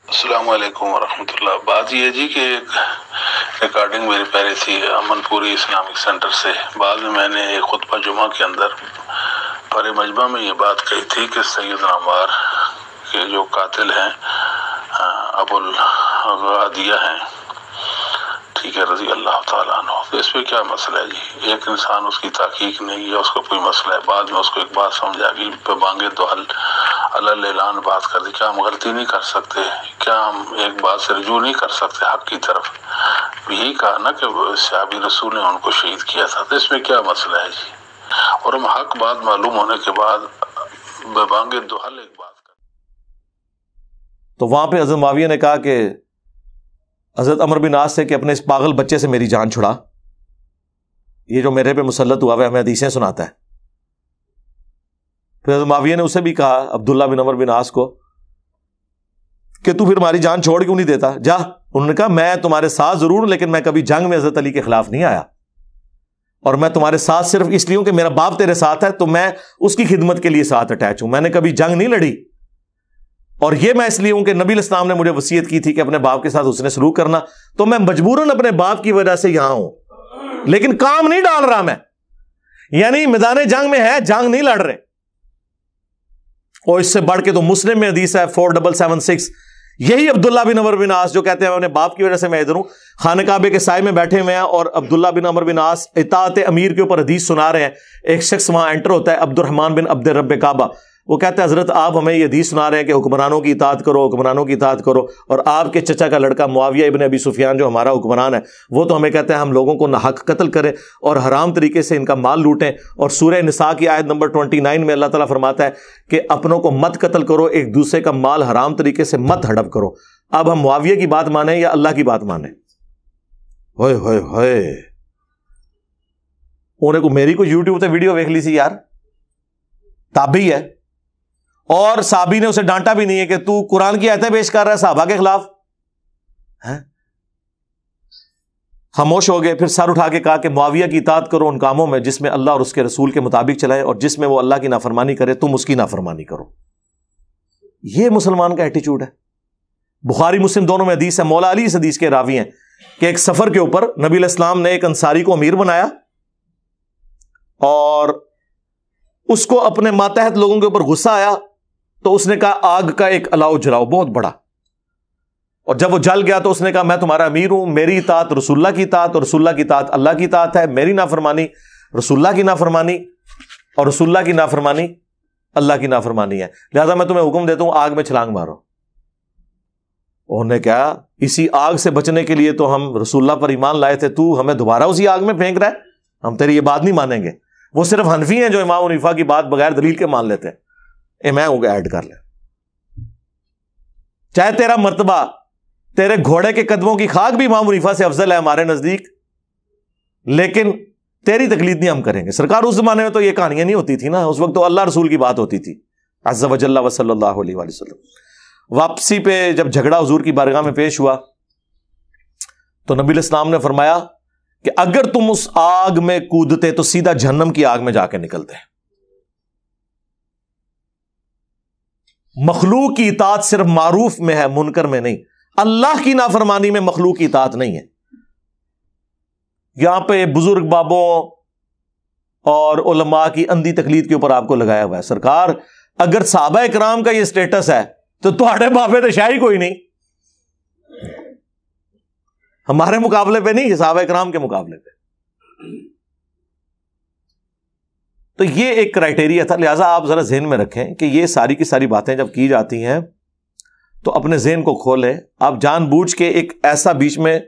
السلام علیکم ورحمۃ اللہ. بات یہ جی کہ ایک ریکارڈنگ میری پیاری تھی امن پوری اسلامک سینٹر سے. بعد میں نے ایک خطبہ جمعہ کے اندر پر مجمع میں یہ بات کہی تھی کہ سیدنا عمار کے جو قاتل ہیں ابو الغادیہ ہیں، ٹھیک ہے، رضی اللہ تعالیٰ عنہ. تو اس پہ کیا مسئلہ ہے جی؟ ایک انسان اس کی تحقیق نہیں ہے، اس کو کوئی مسئلہ ہے، بعد میں اس کو ایک بات سمجھ آ گئی، پہ مانگے تو اللہ اعلان بات کر دی. کیا ہم غلطی نہیں کر سکتے؟ کیا ہم ایک بات سے رجوع نہیں کر سکتے حق کی طرف؟ یہی کہا نا کہ صحابی رسول نے ان کو شہید کیا تھا، تو اس میں کیا مسئلہ ہے جی؟ اور ہم حق بات معلوم ہونے کے بعد بے مانگے تو ایک بات کر. تو وہاں پہ حضرت معاویہ نے کہا کہ حضرت عمر بن عاص سے کہ اپنے اس پاگل بچے سے میری جان چھڑا، یہ جو میرے پہ مسلط ہوا ہے ہمیں حدیثیں سناتا ہے. پھر حضرت معاویہ نے اسے بھی کہا عبداللہ بن عمر بن عاص کو کہ تو پھر ہماری جان چھوڑ کیوں نہیں دیتا، جا. انہوں نے کہا میں تمہارے ساتھ ضرور ہوں لیکن میں کبھی جنگ میں حضرت علی کے خلاف نہیں آیا، اور میں تمہارے ساتھ صرف اس لیے ہوں کہ میرا باپ تیرے ساتھ ہے تو میں اس کی خدمت کے لیے ساتھ اٹیچ ہوں. میں نے کبھی جنگ نہیں لڑی، اور یہ میں اس لیے ہوں کہ نبی علیہ السلام نے مجھے وصیت کی تھی کہ اپنے باپ کے ساتھ حسن سلوک کرنا، تو میں مجبوراً اپنے باپ کی وجہ سے یہاں ہوں، لیکن کام نہیں ڈال رہا میں، یعنی میدان جنگ میں ہے، جنگ نہیں لڑ رہے. اور اس سے بڑھ کے تو مسلم میں حدیث ہے 4776، یہی عبداللہ بن عمر بن عاص جو کہتے ہیں اپنے باپ کی وجہ سے میں ادھر ہوں، خانہ کعبے کے سائے میں بیٹھے ہوئے ہیں اور عبداللہ بن عمر بن عاص اطاعت امیر کے اوپر حدیث سنا رہے ہیں. ایک شخص وہاں انٹر ہوتا ہے عبد الرحمن بن عبد رب کعبہ، وہ کہتا ہے حضرت آپ ہمیں یہ حدیث سنا رہے ہیں کہ حکمرانوں کی اطاعت کرو، حکمرانوں کی اطاعت کرو، اور آپ کے چچا کا لڑکا معاویہ ابن ابی سفیان جو ہمارا حکمران ہے وہ تو ہمیں کہتا ہے ہم لوگوں کو ناحق قتل کریں اور حرام طریقے سے ان کا مال لوٹیں. اور سورہ نساء کی آیت نمبر 29 میں اللہ تعالیٰ فرماتا ہے کہ اپنوں کو مت قتل کرو، ایک دوسرے کا مال حرام طریقے سے مت ہڑپ کرو. اب ہم معاویہ کی بات مانیں یا اللہ کی بات مانیں؟ ہوئے ہوئے ہوئے، انہیں کو میری کو یوٹیوب تے ویڈیو دیکھ لی سی یار، تابعی ہے اور صحابی نے اسے ڈانٹا بھی نہیں ہے کہ تو قرآن کی آیتیں پیش کر رہا ہے صحابہ کے خلاف. خاموش ہو گئے. پھر سر اٹھا کے کہا کہ معاویہ کی اطاعت کرو ان کاموں میں جس میں اللہ اور اس کے رسول کے مطابق چلائے، اور جس میں وہ اللہ کی نافرمانی کرے تم اس کی نافرمانی کرو. یہ مسلمان کا ایٹیچیوڈ ہے. بخاری مسلم دونوں میں حدیث ہے، مولا علی اس حدیث کے راوی ہیں کہ ایک سفر کے اوپر نبی علیہ السلام نے ایک انصاری کو امیر بنایا اور اس کو اپنے ماتحت لوگوں کے اوپر غصہ آیا تو اس نے کہا آگ کا ایک الاؤ جلاؤ بہت بڑا، اور جب وہ جل گیا تو اس نے کہا میں تمہارا امیر ہوں، میری اطاعت رسول اللہ کی اطاعت اور رسول اللہ کی اطاعت اللہ کی اطاعت ہے، میری نافرمانی رسول اللہ کی نافرمانی اور رسول اللہ کی نافرمانی اللہ کی نافرمانی ہے، لہذا میں تمہیں حکم دیتا ہوں آگ میں چھلانگ مارو. انہوں نے کہا اسی آگ سے بچنے کے لیے تو ہم رسول اللہ پر ایمان لائے تھے، تو ہمیں دوبارہ اسی آگ میں پھینک رہا ہے، ہم تیری یہ بات نہیں مانیں گے. وہ صرف حنفی ہیں جو امام حنیفہ کی بات بغیر دلیل کے مان لیتے ہیں. میں ہوں ایڈ کر لیں، چاہے تیرا مرتبہ تیرے گھوڑے کے قدموں کی خاک بھی امام حنیفہ سے افضل ہے ہمارے نزدیک، لیکن تیری تقلید نہیں ہم کریں گے. سرکار اس زمانے میں تو یہ کہانیاں نہیں ہوتی تھی نا، اس وقت تو اللہ رسول کی بات ہوتی تھی عز و جل و صلی اللہ علیہ وآلہ وسلم. واپسی پہ جب جھگڑا حضور کی بارگاہ میں پیش ہوا تو نبی علیہ السلام نے فرمایا کہ اگر تم اس آگ میں کودتے تو سیدھا جہنم کی آگ میں جا کے نکلتے. مخلوق کی اطاعت صرف معروف میں ہے، منکر میں نہیں. اللہ کی نافرمانی میں مخلوق کی اطاعت نہیں ہے. یہاں پہ بزرگ بابوں اور علماء کی اندھی تقلید کے اوپر آپ کو لگایا ہوا ہے. سرکار اگر صحابہ کرام کا یہ سٹیٹس ہے تو تھوڑے بابے تو شاہی کوئی نہیں, ہمارے مقابلے پہ نہیں, صحابہ کرام کے مقابلے پہ. تو یہ ایک کرائٹیریا تھا. لہٰذا آپ ذرا ذہن میں رکھیں کہ یہ ساری کی ساری باتیں جب کی جاتی ہیں تو اپنے ذہن کو کھولیں. آپ جان بوجھ کے ایک ایسا بیچ میں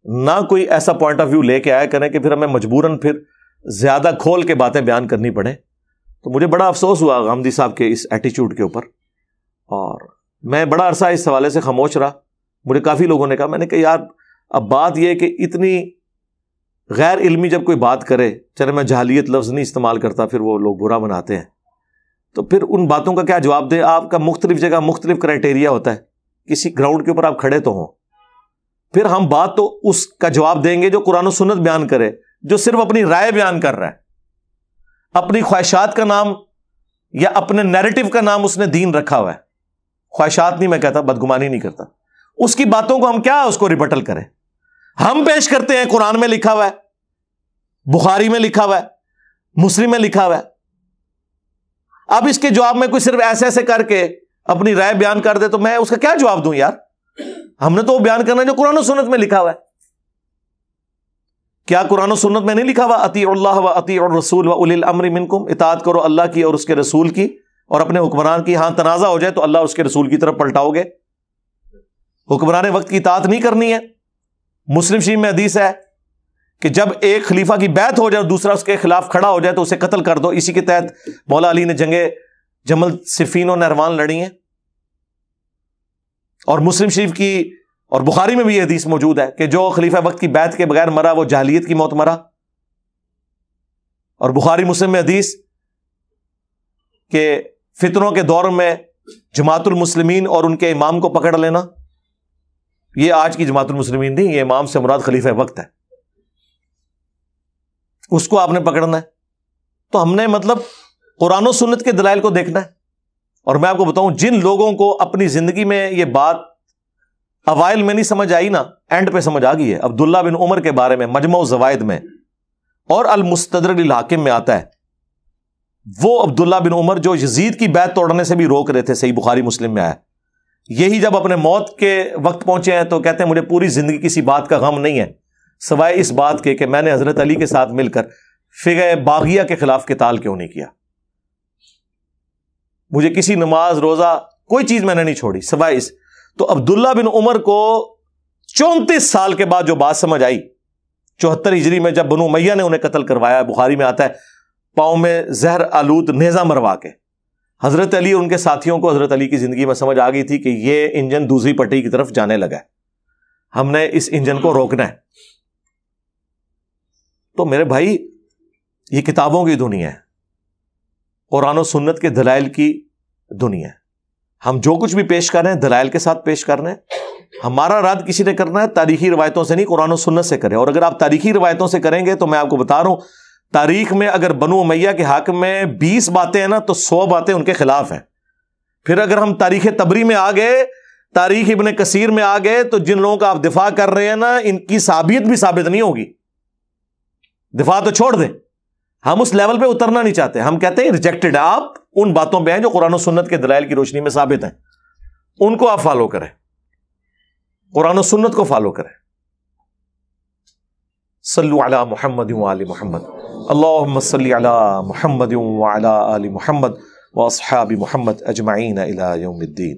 نہ کوئی ایسا پوائنٹ آف ویو لے کے آیا کریں کہ پھر ہمیں مجبوراً پھر زیادہ کھول کے باتیں بیان کرنی پڑیں. تو مجھے بڑا افسوس ہوا غامدی صاحب کے اس ایٹیچیوڈ کے اوپر, اور میں بڑا عرصہ اس حوالے سے خاموش رہا. مجھے کافی لوگوں نے کہا, میں نے کہا یار اب بات یہ کہ اتنی غیر علمی جب کوئی بات کرے, چلے میں جہالیت لفظ نہیں استعمال کرتا, پھر وہ لوگ برا مناتے ہیں, تو پھر ان باتوں کا کیا جواب دے. آپ کا مختلف جگہ مختلف کرائٹیریا ہوتا ہے, کسی گراؤنڈ کے اوپر آپ کھڑے تو ہوں, پھر ہم بات تو اس کا جواب دیں گے جو قرآن و سنت بیان کرے, جو صرف اپنی رائے بیان کر رہا ہے, اپنی خواہشات کا نام یا اپنے نیریٹو کا نام اس نے دین رکھا ہوا ہے. خواہشات نہیں میں کہتا, بدگمانی نہیں کرتا, اس کی باتوں کو ہم کیا اس کو ریبٹل کریں. ہم پیش کرتے ہیں قرآن میں لکھا ہوا ہے, بخاری میں لکھا ہوا ہے, مسلم میں لکھا ہوا ہے. اب اس کے جواب میں کوئی صرف ایسے ایسے کر کے اپنی رائے بیان کر دے تو میں اس کا کیا جواب دوں یار. ہم نے تو وہ بیان کرنا ہے جو قرآن و سنت میں لکھا ہوا ہے. کیا قرآن و سنت میں نہیں لکھا ہوا اطیعوا اللہ و اطیعوا الرسول و اولی الامر منکم, اطاعت کرو اللہ کی اور اس کے رسول کی اور اپنے حکمران کی. ہاں تنازع ہو جائے تو اللہ اس کے رسول کی طرف پلٹاؤ گے, حکمران وقت کی اطاعت نہیں کرنی ہے. مسلم شریف میں حدیث ہے کہ جب ایک خلیفہ کی بیعت ہو جائے اور دوسرا اس کے خلاف کھڑا ہو جائے تو اسے قتل کر دو. اسی کے تحت مولا علی نے جنگ جمل صفین و نہروان لڑی ہیں. اور مسلم شریف کی اور بخاری میں بھی یہ حدیث موجود ہے کہ جو خلیفہ وقت کی بیعت کے بغیر مرا وہ جاہلیت کی موت مرا. اور بخاری مسلم میں حدیث کہ فتنوں کے دور میں جماعت المسلمین اور ان کے امام کو پکڑ لینا, یہ آج کی جماعت المسلمین نہیں, یہ امام سے مراد خلیفہ وقت ہے, اس کو آپ نے پکڑنا ہے. تو ہم نے مطلب قرآن و سنت کے دلائل کو دیکھنا ہے. اور میں آپ کو بتاؤں جن لوگوں کو اپنی زندگی میں یہ بات اوائل میں نہیں سمجھ آئی نا, اینڈ پہ سمجھ آ گئی ہے. عبداللہ بن عمر کے بارے میں مجمع الزوائد میں اور المستدرک للحاکم میں آتا ہے, وہ عبداللہ بن عمر جو یزید کی بیعت توڑنے سے بھی روک رہے تھے, صحیح بخاری مسلم میں آیا. یہی جب اپنے موت کے وقت پہنچے ہیں تو کہتے ہیں مجھے پوری زندگی کسی بات کا غم نہیں ہے سوائے اس بات کے کہ میں نے حضرت علی کے ساتھ مل کر فقہ باغیہ کے خلاف قتال کیوں نہیں کیا. مجھے کسی نماز روزہ کوئی چیز میں نے نہیں چھوڑی سوائے اس. تو عبداللہ بن عمر کو 34 سال کے بعد جو بات سمجھ آئی, 74 ہجری میں جب بنو امیہ نے انہیں قتل کروایا, بخاری میں آتا ہے پاؤں میں زہر آلود نیزہ مروا کے. حضرت علی اور ان کے ساتھیوں کو حضرت علی کی زندگی میں سمجھ آ گئی تھی کہ یہ انجن دوسری پٹری کی طرف جانے لگا ہے, ہم نے اس انجن کو روکنا ہے. تو میرے بھائی یہ کتابوں کی دنیا ہے, قرآن و سنت کے دلائل کی دنیا ہے. ہم جو کچھ بھی پیش کر رہے ہیں دلائل کے ساتھ پیش کر رہے ہیں. ہمارا رد کسی نے کرنا ہے تاریخی روایتوں سے نہیں, قرآن و سنت سے کرے. اور اگر آپ تاریخی روایتوں سے کریں گے تو میں آپ کو بتا رہا ہوں تاریخ میں اگر بنو امیہ کے حق میں 20 باتیں ہیں نا تو 100 باتیں ان کے خلاف ہیں. پھر اگر ہم تاریخ تبری میں آ گئے, تاریخ ابن کثیر میں آ گئے, تو جن لوگوں کا آپ دفاع کر رہے ہیں نا ان کی ثابت بھی ثابت نہیں ہوگی. دفاع تو چھوڑ دیں, ہم اس لیول پہ اترنا نہیں چاہتے. ہم کہتے ہیں ریجیکٹڈ. آپ ان باتوں پہ ہیں جو قرآن و سنت کے دلائل کی روشنی میں ثابت ہیں, ان کو آپ فالو کریں, قرآن و سنت کو فالو کریں. صلو علی محمد وآل محمد, اللہم صلی علی محمد وعلی آل محمد واصحاب محمد اجمعین الی یوم الدین.